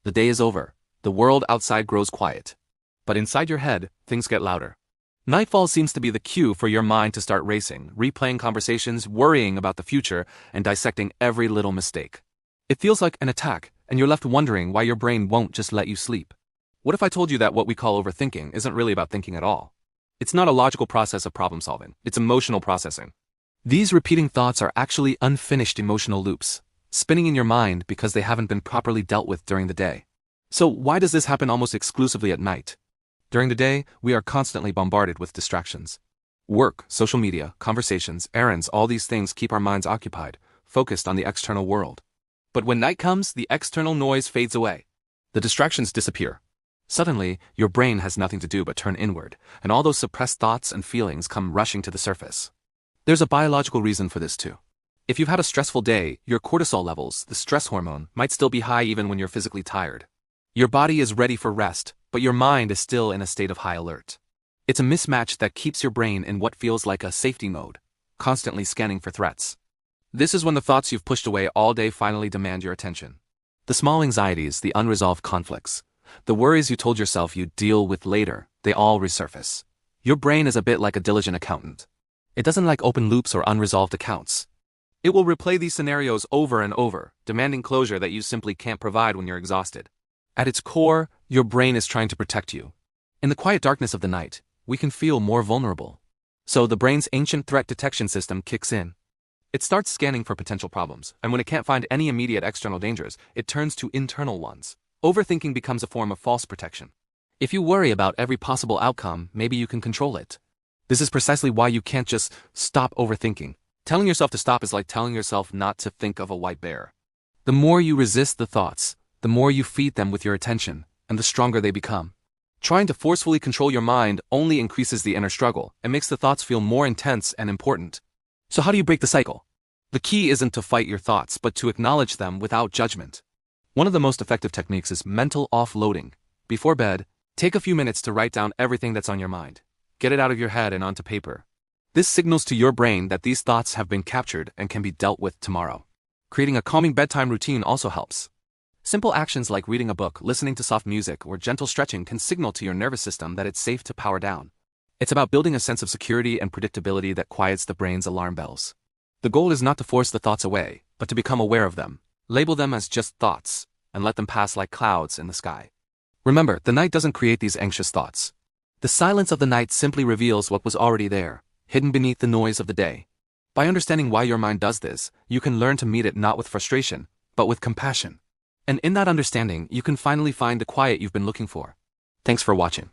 The day is over. The world outside grows quiet. But inside your head, things get louder. Nightfall seems to be the cue for your mind to start racing, replaying conversations, worrying about the future, and dissecting every little mistake. It feels like an attack, and you're left wondering why your brain won't just let you sleep. What if I told you that what we call overthinking isn't really about thinking at all? It's not a logical process of problem solving, it's emotional processing. These repeating thoughts are actually unfinished emotional loops, spinning in your mind because they haven't been properly dealt with during the day. So why does this happen almost exclusively at night? During the day, we are constantly bombarded with distractions. Work, social media, conversations, errands, all these things keep our minds occupied, focused on the external world. But when night comes, the external noise fades away. The distractions disappear. Suddenly, your brain has nothing to do but turn inward, and all those suppressed thoughts and feelings come rushing to the surface. There's a biological reason for this too. If you've had a stressful day, your cortisol levels, the stress hormone, might still be high even when you're physically tired. Your body is ready for rest, but your mind is still in a state of high alert. It's a mismatch that keeps your brain in what feels like a safety mode, constantly scanning for threats. This is when the thoughts you've pushed away all day finally demand your attention. The small anxieties, the unresolved conflicts, the worries you told yourself you'd deal with later, they all resurface. Your brain is a bit like a diligent accountant. It doesn't like open loops or unresolved accounts. It will replay these scenarios over and over, demanding closure that you simply can't provide when you're exhausted. At its core, your brain is trying to protect you. In the quiet darkness of the night, we can feel more vulnerable. So the brain's ancient threat detection system kicks in. It starts scanning for potential problems, and when it can't find any immediate external dangers, it turns to internal ones. Overthinking becomes a form of false protection. If you worry about every possible outcome, maybe you can control it. This is precisely why you can't just stop overthinking. Telling yourself to stop is like telling yourself not to think of a white bear. The more you resist the thoughts, the more you feed them with your attention, and the stronger they become. Trying to forcefully control your mind only increases the inner struggle and makes the thoughts feel more intense and important. So how do you break the cycle? The key isn't to fight your thoughts, but to acknowledge them without judgment. One of the most effective techniques is mental offloading. Before bed, take a few minutes to write down everything that's on your mind. Get it out of your head and onto paper. This signals to your brain that these thoughts have been captured and can be dealt with tomorrow. Creating a calming bedtime routine also helps. Simple actions like reading a book, listening to soft music, or gentle stretching can signal to your nervous system that it's safe to power down. It's about building a sense of security and predictability that quiets the brain's alarm bells. The goal is not to force the thoughts away, but to become aware of them. Label them as just thoughts, and let them pass like clouds in the sky. Remember, the night doesn't create these anxious thoughts. The silence of the night simply reveals what was already there, hidden beneath the noise of the day. By understanding why your mind does this, you can learn to meet it not with frustration, but with compassion. And in that understanding, you can finally find the quiet you've been looking for. Thanks for watching.